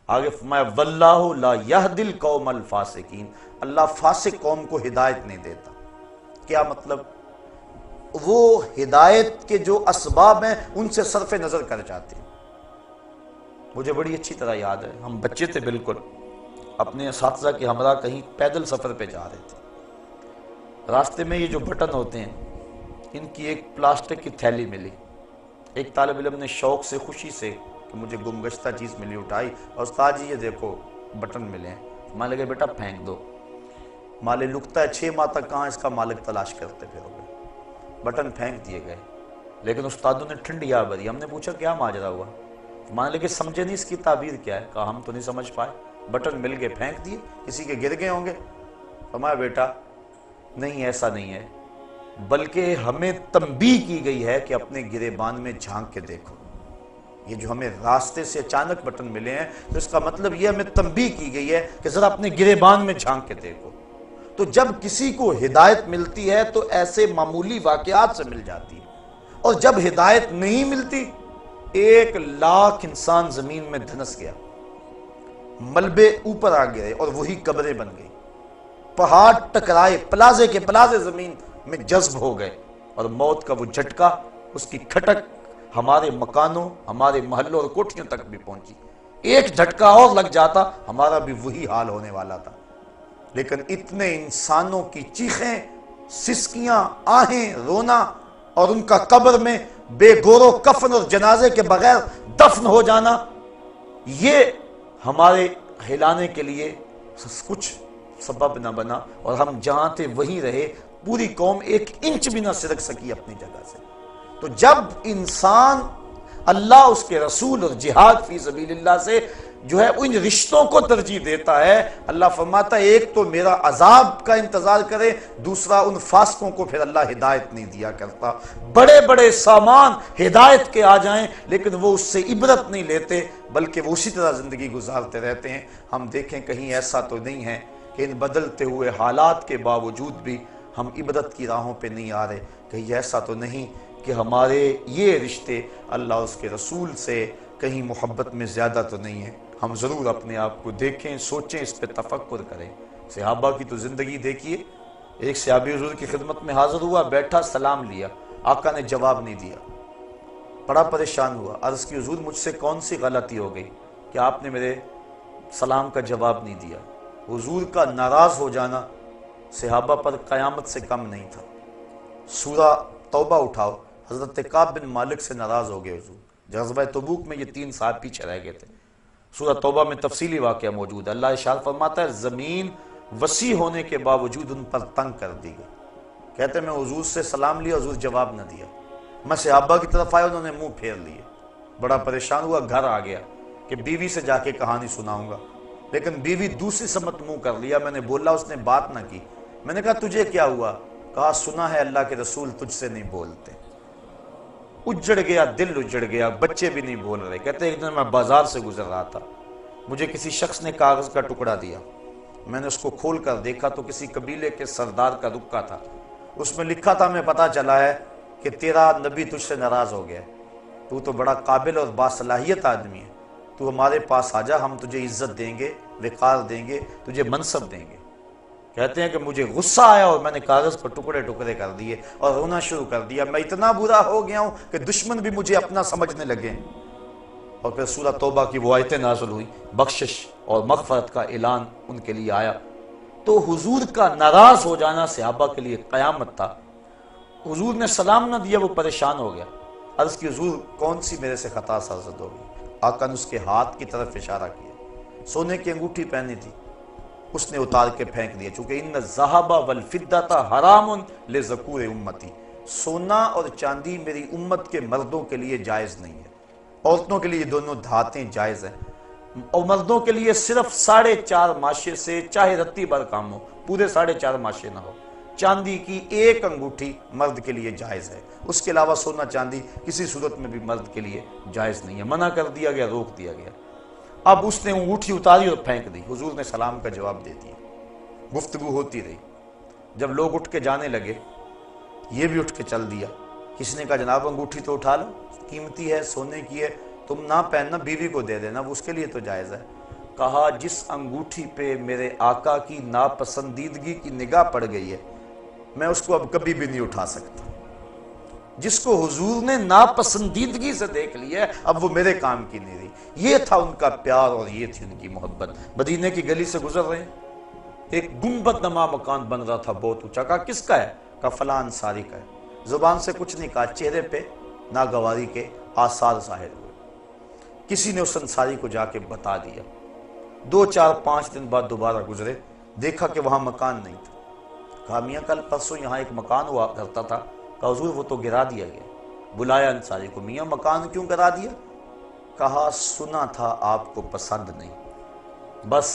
آگے فرمایا واللہ لا یہدی القوم الفاسقین، اللہ فاسق قوم کو ہدایت نہیں دیتا۔ کیا مطلب؟ وہ ہدایت کے جو اسباب ہیں ان سے صرف نظر کر جاتے ہیں۔ مجھے بڑی اچھی طرح یاد ہے، ہم بچے تھے بالکل، اپنے اساتذہ کے ہمراہ کہیں پیدل سفر پہ جا رہے تھے، راستے میں یہ جو بٹن ہوتے ہیں ان کی ایک پلاسٹک کی تھیلی ملی، ایک طالب علم نے شوق سے خوشی سے کہ مجھے گمگشتہ چیز ملی اٹھائی، اور استاد جی یہ دیکھو بٹن ملے ہیں۔ مان لگے بیٹا پھینک دو، مالے لکتا ہے 6 ماہ تک کہاں اس کا مالک تلاش کرتے پھرو گے۔ بٹن پھینک دیے گئے، لیکن استادوں نے ٹھنڈی آ بھری۔ ہم نے پوچھا کیا ماجرا ہوا؟ مان لگے سمجھے نہیں اس کی تعبیر کیا ہے؟ کہا ہم تو نہیں سمجھ پائے، بٹن مل گئے پھینک دیے، کسی کے گر گئے ہوں گے۔ فرمایا بیٹا نہیں، ایسا نہیں ہے، بلکہ ہمیں تنبیہ کی گئی ہے کہ اپنے گریبان میں جھانک کے دیکھو۔ یہ جو ہمیں راستے سے اچانک بٹن ملے ہیں تو اس کا مطلب یہ ہمیں تنبیہ کی گئی ہے کہ ذرا اپنے گریبان میں جھانک کے دیکھو۔ تو جب کسی کو ہدایت ملتی ہے تو ایسے معمولی واقعات سے مل جاتی ہے، اور جب ہدایت نہیں ملتی 1,00,000 انسان زمین میں دھنس گیا، ملبے اوپر آ گئے اور وہی قبریں بن گئی، پہاڑ ٹکرائے، پلازے کے پلازے زمین میں جذب ہو گئے، اور موت کا وہ جھٹکا، اس کی کھٹک ہمارے مکانوں، ہمارے محلوں اور کوٹھیوں تک بھی پہنچی۔ ایک جھٹکا اور لگ جاتا ہمارا بھی وہی حال ہونے والا تھا۔ لیکن اتنے انسانوں کی چیخیں، سسکیاں، آہیں، رونا، اور ان کا قبر میں بے گور و کفن اور جنازے کے بغیر دفن ہو جانا، یہ ہمارے ہلانے کے لیے کچھ سبب نہ بنا، اور ہم جہاں تھے وہیں رہے، پوری قوم 1 انچ بھی نہ سرک سکی اپنی جگہ سے۔ تو جب انسان اللہ، اس کے رسول اور جہاد فی سبیل اللہ سے جو ہے ان رشتوں کو ترجیح دیتا ہے، اللہ فرماتا ہے ایک تو میرا عذاب کا انتظار کرے، دوسرا ان فاسقوں کو پھر اللہ ہدایت نہیں دیا کرتا۔ بڑے بڑے سامان ہدایت کے آ جائیں لیکن وہ اس سے عبرت نہیں لیتے، بلکہ وہ اسی طرح زندگی گزارتے رہتے ہیں۔ ہم دیکھیں کہیں ایسا تو نہیں ہے کہ ان بدلتے ہوئے حالات کے باوجود بھی ہم عبرت کی راہوں پہ نہیں آ رہے؟ کہیں ایسا تو نہیں کہ ہمارے یہ رشتے اللہ اس کے رسول سے کہیں محبت میں زیادہ تو نہیں ہے؟ ہم ضرور اپنے آپ کو دیکھیں، سوچیں، اس پہ تفکر کریں۔ صحابہ کی تو زندگی دیکھیے، ایک صحابی حضور کی خدمت میں حاضر ہوا، بیٹھا، سلام لیا، آقا نے جواب نہیں دیا، بڑا پریشان ہوا، عرض کی حضور مجھ سے کون سی غلطی ہو گئی کہ آپ نے میرے سلام کا جواب نہیں دیا؟ حضور کا ناراض ہو جانا صحابہ پر قیامت سے کم نہیں تھا۔ سورہ توبہ اٹھاؤ، حضرت کعب بن مالک سے ناراض ہو گئے حضور، غزوہ تبوک میں یہ 3 سال پیچھے رہ گئے تھے۔ سورہ توبہ میں تفصیلی واقعہ موجود ہے، اللہ ارشاد فرماتا ہے زمین وسیع ہونے کے باوجود ان پر تنگ کر دی گئی۔ کہتے ہیں میں حضور سے سلام لیا، حضور جواب نہ دیا، میں صحابہ کی طرف آیا، انہوں نے منہ پھیر لیے، بڑا پریشان ہوا، گھر آ گیا کہ بیوی سے جا کے کہانی سناؤں گا، لیکن بیوی دوسری سمت منہ کر لیا، میں نے بولا، اس نے بات نہ کی۔ میں نے کہا تجھے کیا ہوا؟ کہا سنا ہے اللہ کے رسول تجھ سے نہیں بولتے۔ اجڑ گیا، دل اجڑ گیا، بچے بھی نہیں بول رہے۔ کہتے ہیں ایک دن میں بازار سے گزر رہا تھا، مجھے کسی شخص نے کاغذ کا ٹکڑا دیا، میں نے اس کو کھول کر دیکھا تو کسی قبیلے کے سردار کا رکا تھا، اس میں لکھا تھا ہمیں پتہ چلا ہے کہ تیرا نبی تجھ سے ناراض ہو گیا، تو تو بڑا قابل اور باصلاحیت آدمی ہے، تو ہمارے پاس آ جا، ہم تجھے عزت دیں گے، وقار دیں گے، تجھے منصب دیں گے۔ کہتے ہیں کہ مجھے غصہ آیا اور میں نے کاغذ پر ٹکڑے ٹکڑے کر دیے اور رونا شروع کر دیا، میں اتنا برا ہو گیا ہوں کہ دشمن بھی مجھے اپنا سمجھنے لگے۔ اور پھر سورہ توبہ کی وہ آیتیں نازل ہوئی، بخشش اور مغفرت کا اعلان ان کے لیے آیا۔ تو حضور کا ناراض ہو جانا صحابہ کے لیے قیامت تھا۔ حضور نے سلام نہ دیا، وہ پریشان ہو گیا، عرض کی حضور کون سی میرے سے خطا سرزد ہو گئی؟ آقا نے اس کے ہاتھ کی طرف اشارہ کیا، سونے کی انگوٹھی پہنی تھی، اس نے اتار کے پھینک دیا، چونکہ ان الذھب والفضة حرام لذکور امتی، سونا اور چاندی میری امت کے مردوں کے لیے جائز نہیں ہے، عورتوں کے لیے یہ دونوں دھاتیں جائز ہیں، اور مردوں کے لیے صرف 4.5 ماشے سے چاہے رتی بھر کام ہو، پورے 4.5 ماشے نہ ہو، چاندی کی 1 انگوٹھی مرد کے لیے جائز ہے، اس کے علاوہ سونا چاندی کسی صورت میں بھی مرد کے لیے جائز نہیں ہے، منع کر دیا گیا، روک دیا گیا۔ اب اس نے انگوٹھی اتاری اور پھینک دی، حضور نے سلام کا جواب دے دیا، گفتگو ہوتی رہی۔ جب لوگ اٹھ کے جانے لگے، یہ بھی اٹھ کے چل دیا، کسی نے کہا جناب انگوٹھی تو اٹھا لو، قیمتی ہے، سونے کی ہے، تم نہ پہننا، بیوی کو دے دینا، وہ اس کے لیے تو جائز ہے۔ کہا جس انگوٹھی پہ میرے آقا کی ناپسندیدگی کی نگاہ پڑ گئی ہے میں اس کو اب کبھی بھی نہیں اٹھا سکتا، جس کو حضور نے ناپسندیدگی سے دیکھ لیا ہے اب وہ میرے کام کی نہیں رہی۔ یہ تھا ان کا پیار اور یہ تھی ان کی محبت۔ مدینے کی گلی سے گزر رہے ہیں، ایک گنبد نما مکان بن رہا تھا بہت اونچا۔ کہا کس کا ہے؟ کہا فلاں انصاری کا ہے۔ زبان سے کچھ نہیں کہا، چہرے پہ ناگواری کے آثار ظاہر ہوئے۔ کسی نے اس انصاری کو جا کے بتا دیا۔ 2 4 5 دن بعد دوبارہ گزرے، دیکھا کہ وہاں مکان نہیں تھا۔ کہا میاں کل پرسوں یہاں ایک مکان ہوا کرتا تھا۔ کہا حضور وہ تو گرا دیا گیا۔ بلایا انصاری کو، میاں مکان کیوں گرا دیا؟ کہا سنا تھا آپ کو پسند نہیں، بس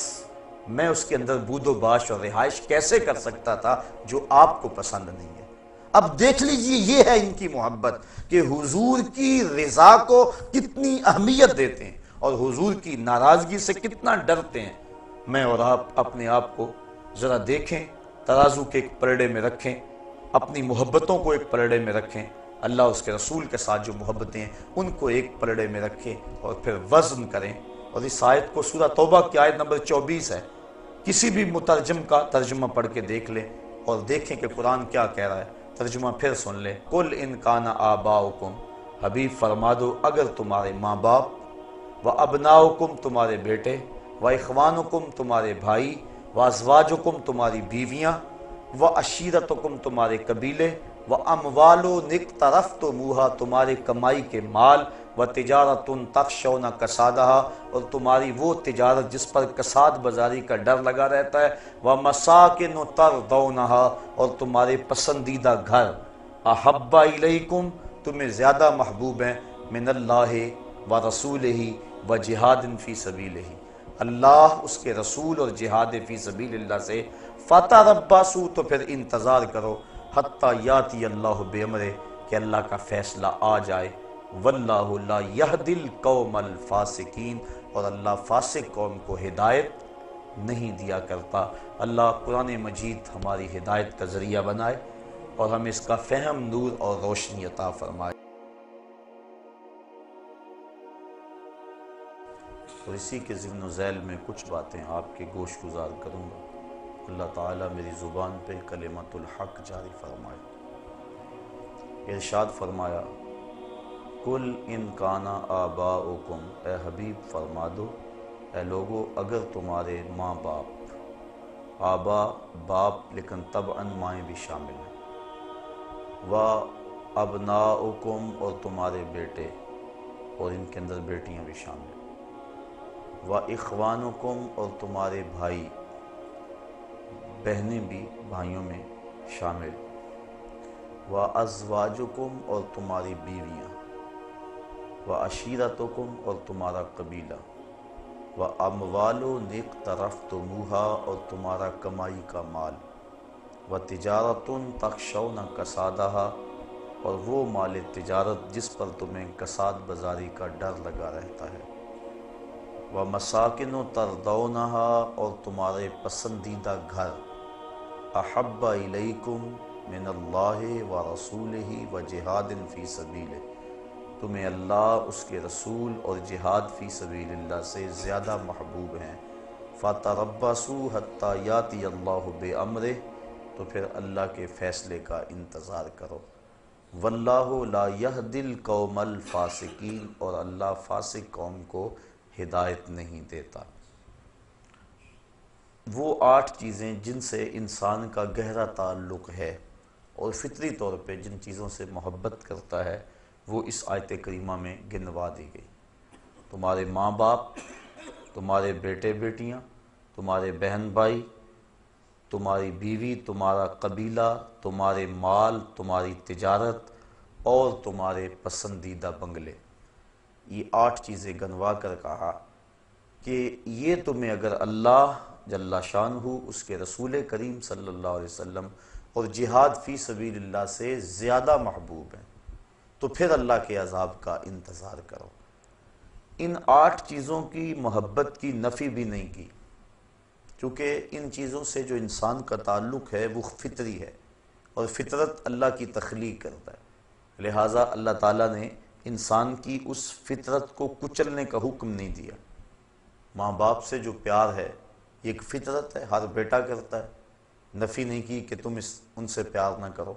میں اس کے اندر بود و باش اور رہائش کیسے کر سکتا تھا جو آپ کو پسند نہیں ہے۔ اب دیکھ لیجئے یہ ہے ان کی محبت کہ حضور کی رضا کو کتنی اہمیت دیتے ہیں اور حضور کی ناراضگی سے کتنا ڈرتے ہیں۔ میں اور آپ اپنے آپ کو ذرا دیکھیں، ترازو کے ایک پلڑے میں رکھیں، اپنی محبتوں کو ایک پلڑے میں رکھیں، اللہ اس کے رسول کے ساتھ جو محبتیں ہیں ان کو ایک پلڑے میں رکھیں اور پھر وزن کریں۔ اور اس آیت کو سورہ توبہ کی آیت نمبر 24 ہے، کسی بھی مترجم کا ترجمہ پڑھ کے دیکھ لیں اور دیکھیں کہ قرآن کیا کہہ رہا ہے۔ ترجمہ پھر سن لیں، قُلْ إِنْ كَانَ آبَاؤُكُمْ، حبیب فرما دو اگر تمہارے ماں باپ، وَأَبْنَاؤُكُمْ تمہارے بیٹے، وَإِخْوَانُكُمْ تمہارے بھائی، وَأَزْوَاجُكُمْ تمہاری بیویاں، وَعَشِيرَتُكُمْ تمہارے قبیلے، وَأَمْوَالٌ اقْتَرَفْتُمُوهَا تمہاری کمائی کے مال، وَتِجَارَةٌ تَخْشَوْنَ كَسَادَهَا اور تمہاری وہ تجارت جس پر کساد بازاری کا ڈر لگا رہتا ہے، وَمَسَاكِنُ تَرْضَوْنَهَا اور تمہارے پسندیدہ گھر، أَحَبَّ إِلَيْكُمْ تمہیں زیادہ محبوب ہیں، مِنَ اللَّهِ وَرَسُولِهِ وَجِهَادٍ فِي سَبِيلِهِ اللہ اس کے رسول اور جہاد فی سبیل اللہ سے، فَتَرَبَّصُوا تو پھر انتظار کرو، حَتَّى يَأْتِيَ اللَّهُ بِأَمْرِهِ کہ اللہ کا فیصلہ آ جائے، وَاللَّهُ لَا يَهْدِي الْقَوْمَ الْفَاسِقِينَ اور اللہ فاسق قوم کو ہدایت نہیں دیا کرتا۔ اللہ قرآن مجید ہماری ہدایت کا ذریعہ بنائے اور ہمیں اس کا فہم، نور اور روشنی عطا فرمائے۔ اور اسی کے ضمن و ذیل میں کچھ باتیں آپ کے گوش گزار کروں گا۔ اللہ تعالیٰ میری زبان پہ کلمت الحق جاری فرمائے۔ ارشاد فرمایا، قُلْ إِنْ كَانَ آبَاؤُكُمْ اے حبیب فرما دو اے لوگو اگر تمہارے ماں باپ، آبا باپ لیکن طبعاً مائیں بھی شامل ہیں، وَأَبْنَاؤُكُمْ اور تمہارے بیٹے اور ان کے اندر بیٹیاں بھی شامل ہیں، وَإِخْوَانُكُمْ اور تمہارے بھائی، بہنیں بھی بھائیوں میں شامل، وَأَزْوَاجُكُمْ اور تمہاری بیویاں، وَعَشِيرَتُكُمْ اور تمہارا قبیلہ، وَأَمْوَالٌ اقْتَرَفْتُمُوهَا اور تمہارا کمائی کا مال، وَتِجَارَةٌ تَخْشَوْنَ كَسَادَهَا اور وہ مال تجارت جس پر تمہیں کساد بازاری کا ڈر لگا رہتا ہے، وَمَسَاكِنُ تَرْضَوْنَهَا اور تمہارے پسندیدہ گھر، أَحَبَّ إِلَيْكُمْ مِنَ اللَّهِ وَرَسُولِهِ وَجِهَادٍ فِي سَبِيلِهِ تمہیں اللہ اس کے رسول اور جہاد فی سبیل اللہ سے زیادہ محبوب ہیں، فَتَرَبَّصُوا حَتَّى يَأْتِيَ اللَّهُ بِأَمْرِهِ تو پھر اللہ کے فیصلے کا انتظار کرو، وَاللَّهُ لَا يَهْدِي الْقَوْمَ الْفَاسِقِينَ اور اللہ فاسق قوم کو ہدایت نہیں دیتا۔ وہ 8 چیزیں جن سے انسان کا گہرا تعلق ہے اور فطری طور پہ جن چیزوں سے محبت کرتا ہے وہ اس آیت کریمہ میں گنوا دی گئی۔ تمہارے ماں باپ، تمہارے بیٹے بیٹیاں، تمہارے بہن بھائی، تمہاری بیوی، تمہارا قبیلہ، تمہارے مال، تمہاری تجارت اور تمہارے پسندیدہ بنگلے، یہ 8 چیزیں گنوا کر کہا کہ یہ تمہیں اگر اللہ جل شانہ اس کے رسول کریم صلی اللہ علیہ وسلم اور جہاد فی سبیل اللہ سے زیادہ محبوب ہیں تو پھر اللہ کے عذاب کا انتظار کرو۔ ان 8 چیزوں کی محبت کی نفی بھی نہیں کی، چونکہ ان چیزوں سے جو انسان کا تعلق ہے وہ فطری ہے اور فطرت اللہ کی تخلیق کرتا ہے، لہٰذا اللہ تعالیٰ نے انسان کی اس فطرت کو کچلنے کا حکم نہیں دیا۔ ماں باپ سے جو پیار ہے یہ ایک فطرت ہے، ہر بیٹا کرتا ہے، نفی نہیں کی کہ تم ان سے پیار نہ کرو۔